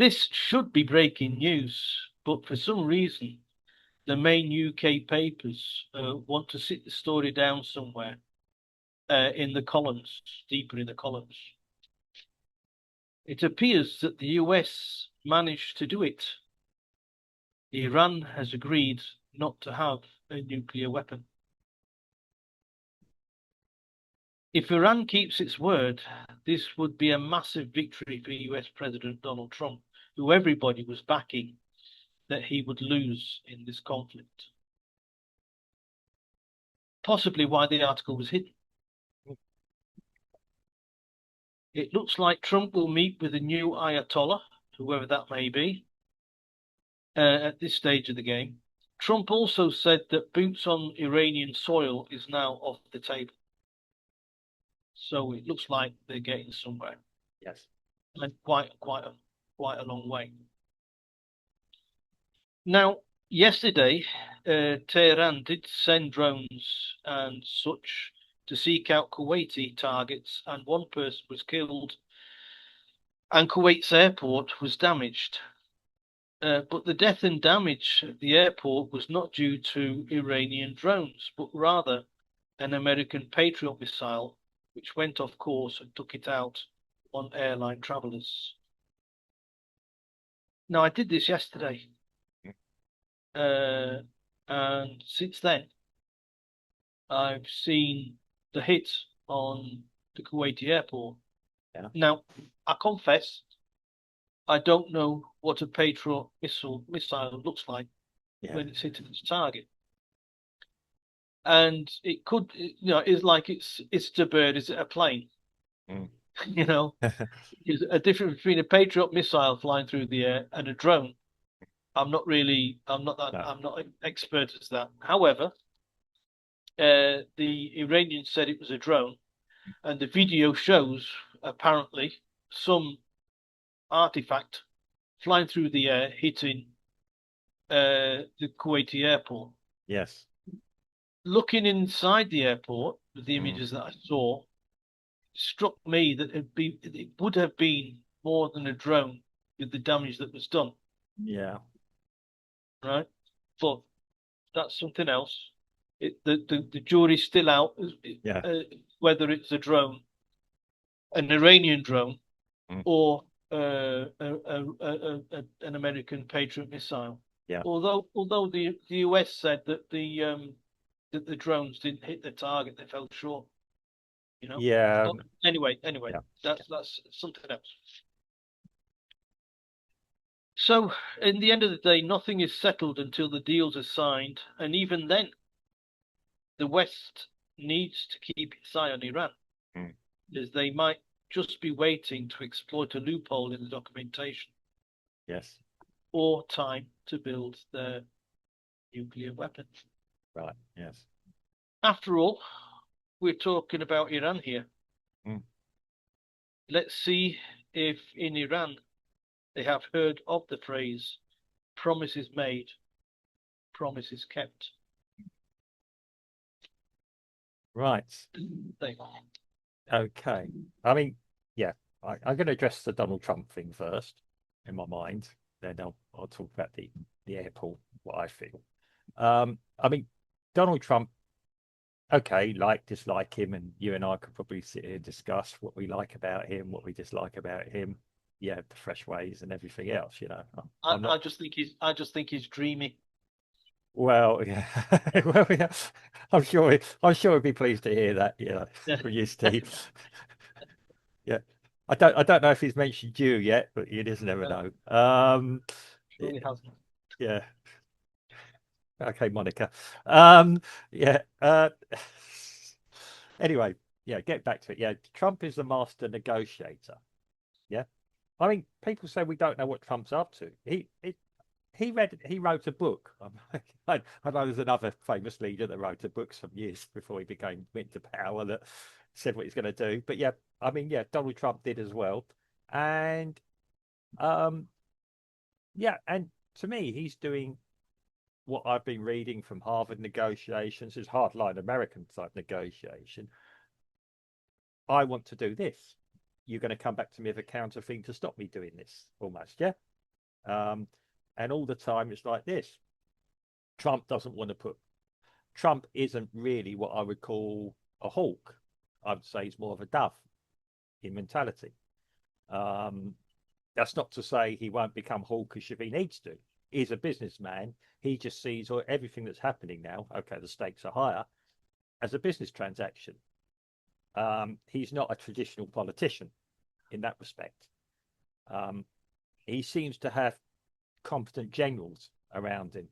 This should be breaking news, but for some reason, the main UK papers want to sit the story down somewhere in the columns, deeper in the columns. It appears that the US managed to do it. Iran has agreed not to have a nuclear weapon. If Iran keeps its word, this would be a massive victory for US President Donald Trump, who everybody was backing that he would lose in this conflict. Possibly why the article was hidden. It looks like Trump will meet with a new Ayatollah, whoever that may be, at this stage of the game. Trump also said that boots on Iranian soil is now off the table. So it looks like they're getting somewhere. Yes. And quite a long way. Now, yesterday, Tehran did send drones and such to seek out Kuwaiti targets, and one person was killed, and Kuwait's airport was damaged. But the death and damage at the airport was not due to Iranian drones, but rather an American Patriot missile, which went off course and took it out on airline travelers. Now, I did this yesterday. And since then, I've seen the hit on the Kuwaiti airport. Yeah. Now, I confess, I don't know what a Patriot missile looks like when it's hitting its target. And it could, it's like it's a bird, is it a plane? You know, there's a difference between a Patriot missile flying through the air and a drone. I'm not an expert as that. However, the Iranians said it was a drone, and the video shows apparently some artifact flying through the air, hitting the Kuwaiti airport. Yes. Looking inside the airport, with the images that I saw, struck me that it would have been more than a drone with the damage that was done. Yeah. Right, but that's something else. The jury's still out. Whether it's a drone, an Iranian drone, or an American Patriot missile. Yeah. Although the US said that the drones didn't hit the target, they fell short. You know. Yeah. So anyway, that's something else. So, in the end of the day, nothing is settled until the deals are signed, and even then, the West needs to keep its eye on Iran, as they might just be waiting to exploit a loophole in the documentation. Yes. Or time to build their nuclear weapons. Right. Yes. After all, we're talking about Iran here. Let's see if in Iran they have heard of the phrase promises made, promises kept. Right. Okay. I mean, yeah, I'm going to address the Donald Trump thing first in my mind. Then I'll talk about the airport, what I feel. I mean, Donald Trump, okay, dislike him, and you and I could probably sit here and discuss what we like about him, what we dislike about him. Yeah, the fresh ways and everything else, you know. I just think he's dreamy. Well, yeah. Well, yeah. I'm sure he'd be pleased to hear that, from you, Steve. Yeah. I don't know if he's mentioned you yet, but you just never know. Sure he hasn't. Yeah. Okay, Monica. Yeah. Anyway, yeah, get back to it. Yeah, Trump is the master negotiator. Yeah. I mean, people say we don't know what Trump's up to. He wrote a book. I know there's another famous leader that wrote a book some years before he went to power that said what he's going to do. But yeah, I mean, yeah, Donald Trump did as well. And yeah, and to me, he's doing what I've been reading from Harvard negotiations, is hardline American type negotiation. I want to do this. You're going to come back to me with a counter thing to stop me doing this, almost, yeah? Um, and all the time it's like this. Trump doesn't want to put. Trump isn't really what I would call a hawk. I would say he's more of a dove in mentality. Um, that's not to say he won't become hawkish if he needs to. He's a businessman. He just sees everything that's happening now. Okay, the stakes are higher as a business transaction. He's not a traditional politician in that respect. Um, he seems to have competent generals around him.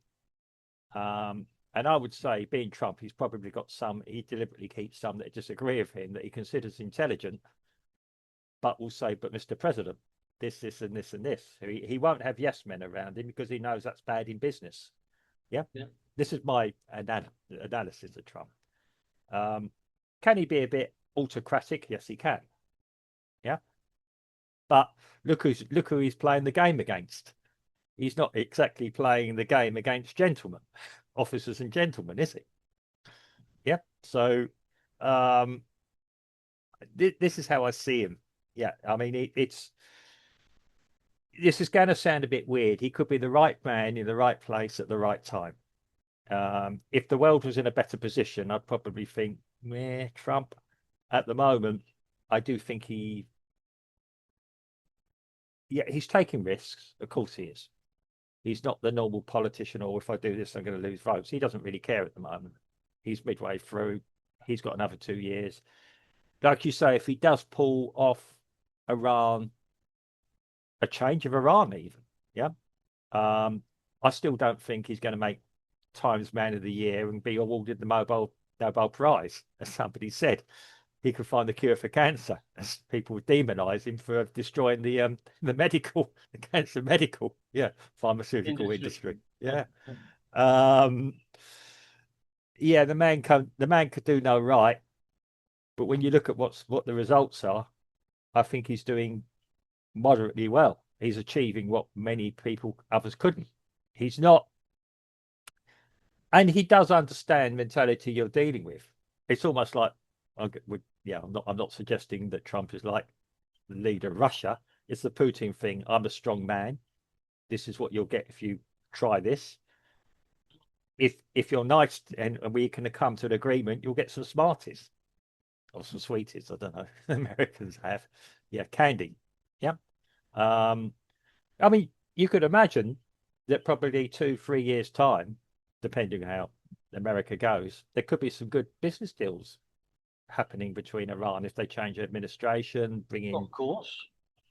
And I would say, being Trump, he's probably got some, he deliberately keeps some that disagree with him that he considers intelligent, but will say, but Mr. President, this, and this, and this. He won't have yes men around him because he knows that's bad in business. Yeah. Yeah. This is my analysis of Trump. Can he be a bit autocratic? Yes, he can. Yeah. But look who he's playing the game against. He's not exactly playing the game against gentlemen, officers and gentlemen, is he? Yeah. So this is how I see him. Yeah. I mean, this is going to sound a bit weird. He could be the right man in the right place at the right time. If the world was in a better position, I'd probably think, meh, Trump. At the moment, I do think he's taking risks. Of course he is. He's not the normal politician, or if I do this, I'm going to lose votes. He doesn't really care at the moment. He's midway through. He's got another 2 years. Like you say, if he does pull off Iran, a change of Iran, even, yeah, I still don't think he's going to make Times Man of the Year and be awarded the Nobel Prize, as somebody said. He could find the cure for cancer, as people would demonize him for destroying the medical, the cancer medical, yeah, pharmaceutical industry. Yeah. Yeah. Um, yeah, the man could do no right, but when you look at what the results are, I think he's doing moderately well. He's achieving what many people others couldn't. He's not, and he does understand mentality you're dealing with. It's almost like, yeah, I'm not suggesting that Trump is like the leader of Russia. It's the Putin thing. I'm a strong man. This is what you'll get if you try this. If you're nice and we can come to an agreement, you'll get some Smarties or some Sweeties. I don't know. Americans have, yeah, candy. Yeah. Um, I mean, you could imagine that probably 2, 3 years time, depending on how America goes, there could be some good business deals happening between Iran if they change administration, bring in, Of course.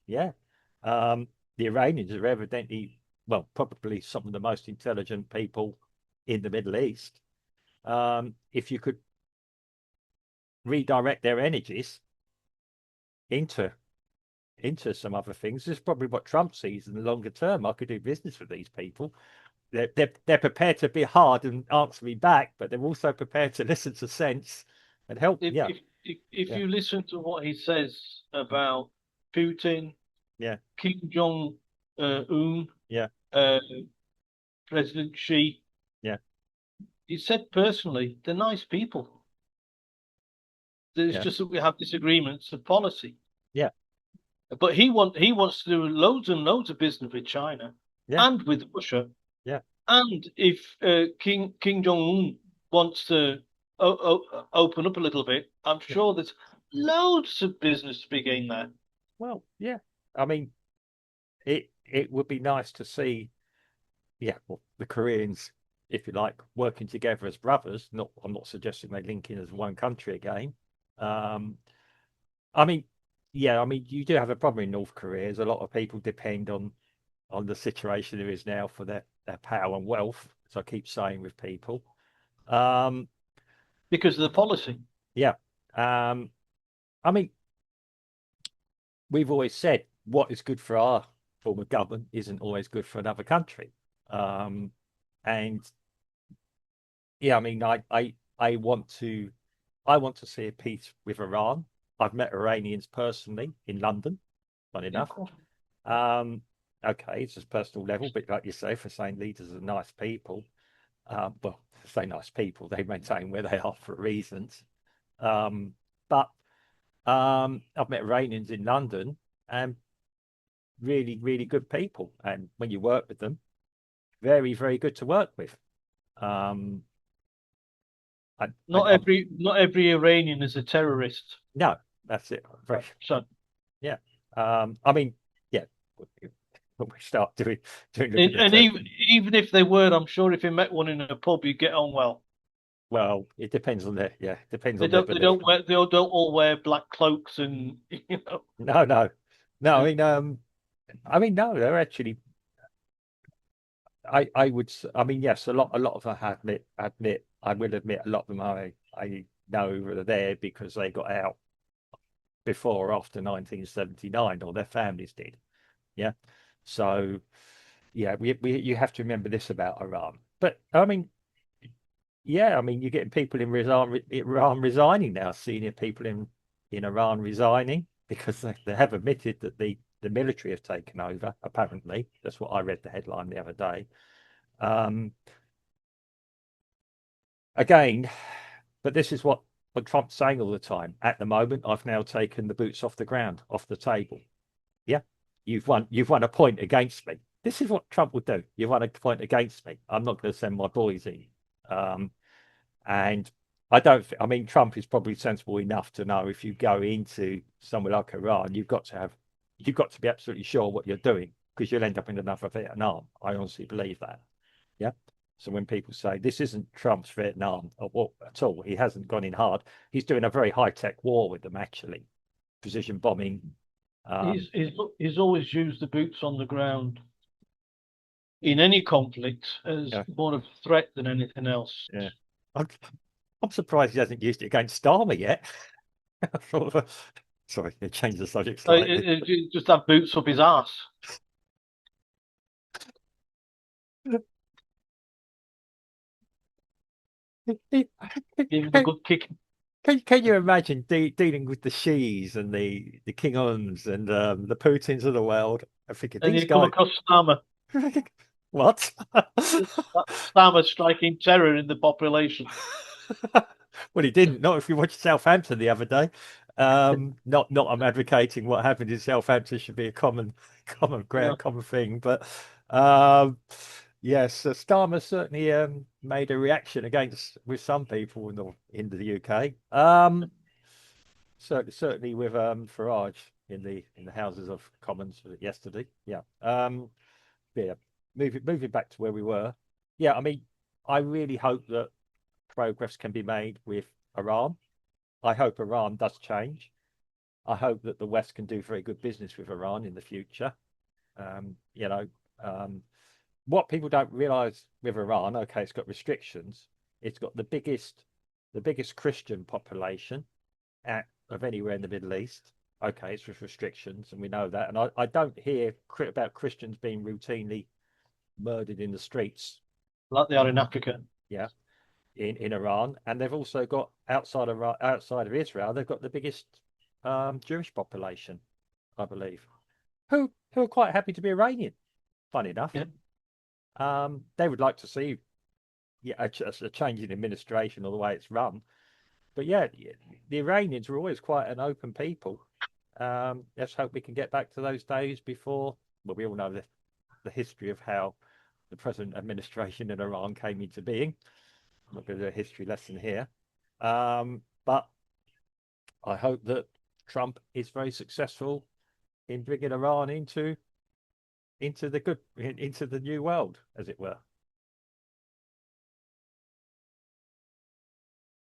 yeah. Um, the Iranians are evidently, well, probably some of the most intelligent people in the Middle East. If you could redirect their energies into some other things, this is probably what Trump sees in the longer term. I could do business with these people. They're prepared to be hard and answer me back, but they're also prepared to listen to sense and help. If Yeah, if if yeah, you listen to what he says about Putin, yeah, Kim Jong Un, yeah, uh, President Xi, yeah, he said personally, they're nice people. It's yeah, just that we have disagreements of policy. yeah, But he wants to do loads and loads of business with China yeah, and with Russia. yeah, And if King Jong Un wants to open up a little bit, I'm yeah. sure there's loads of business to be gained there. Well, yeah. I mean, it would be nice to see, yeah, well, the Koreans, if you like, working together as brothers. Not, I'm not suggesting they link in as one country again. Um, I mean, yeah, I mean, you do have a problem in North Korea. As a lot of people depend on the situation there is now for their power and wealth, as I keep saying with people. Um, Because of the policy. yeah. I mean, we've always said what is good for our form of government isn't always good for another country. Um, and yeah, I mean, I want to see a peace with Iran. I've met Iranians personally in London, fun Yeah, of enough. course. Um, okay, it's just personal level, but like you say, for saying leaders are nice people, well, say nice people, they maintain where they are for reasons. But I've met Iranians in London, and really, really good people. And when you work with them, very, very good to work with. Um, Not every Iranian is a terrorist. no, that's it. Very, So, yeah. I mean, yeah, when we start doing look at the and even if they were, I'm sure if you met one in a pub, you'd get on well. well, it depends on their depends They on their don't they belief. don't wear they don't all wear black cloaks and you know. No, no, no. I mean, no, they're actually. I would. I mean, yes, a lot of them I will admit, a lot of them I know are there because they got out before or after 1979, or their families did. Yeah. So, yeah, we you have to remember this about Iran. But I mean, yeah, I mean, you're getting people in Iran resigning now, senior people in Iran resigning because they have admitted that the military have taken over. Apparently, that's what I read the headline the other day. Um, again, but this is what Trump's saying all the time. At the moment, I've now taken the boots off the ground, off the table. Yeah, you've won a point against me. This is what Trump would do. You've won a point against me. I'm not going to send my boys in. Um, and I don't. I mean, Trump is probably sensible enough to know if you go into somewhere like Iran, you've got to be absolutely sure what you're doing because you'll end up in another Vietnam. I honestly believe that. Yeah. So when people say this isn't Trump's Vietnam at all, he hasn't gone in hard. He's doing a very high tech war with them, actually, precision bombing. Um, He's always used the boots on the ground in any conflict as yeah, more of a threat than anything else. yeah. I'm, I'm surprised he hasn't used it against Starmer yet. Sorry, I changed the subject slightly. Just have boots up his ass, give him a Can, good kick, can you imagine dealing with the Xis and the King Uns and the Putins of the world? I figure and these you come guys. across Starmer. What? Starmer striking terror in the population. Well, he didn't. Not if you watched Southampton the other day. Not I'm advocating what happened in Southampton should be a No, common thing, but um, yes, Starmer certainly made a reaction against with some people in the UK. Certainly with Farage in the Houses of Commons yesterday. Yeah. Yeah. Moving back to where we were. Yeah, I mean, I really hope that progress can be made with Iran. I hope Iran does change. I hope that the West can do very good business with Iran in the future. You know, um, what people don't realize with Iran, okay, it's got restrictions. It's got the biggest Christian population of anywhere in the Middle East. Okay, it's with restrictions, and we know that. And I don't hear about Christians being routinely murdered in the streets. like they are in Africa. Yeah, in Iran, and they've also got outside of Israel, they've got the biggest Jewish population, I believe, who are quite happy to be Iranian. Funny enough, Yeah. they would like to see yeah, a change in administration or the way it's run. But yeah, the Iranians were always quite an open people. Let's hope we can get back to those days before. Well, we all know the history of how the present administration in Iran came into being. I'm not going to do a history lesson here. But I hope that Trump is very successful in bringing Iran into the new world, as it were.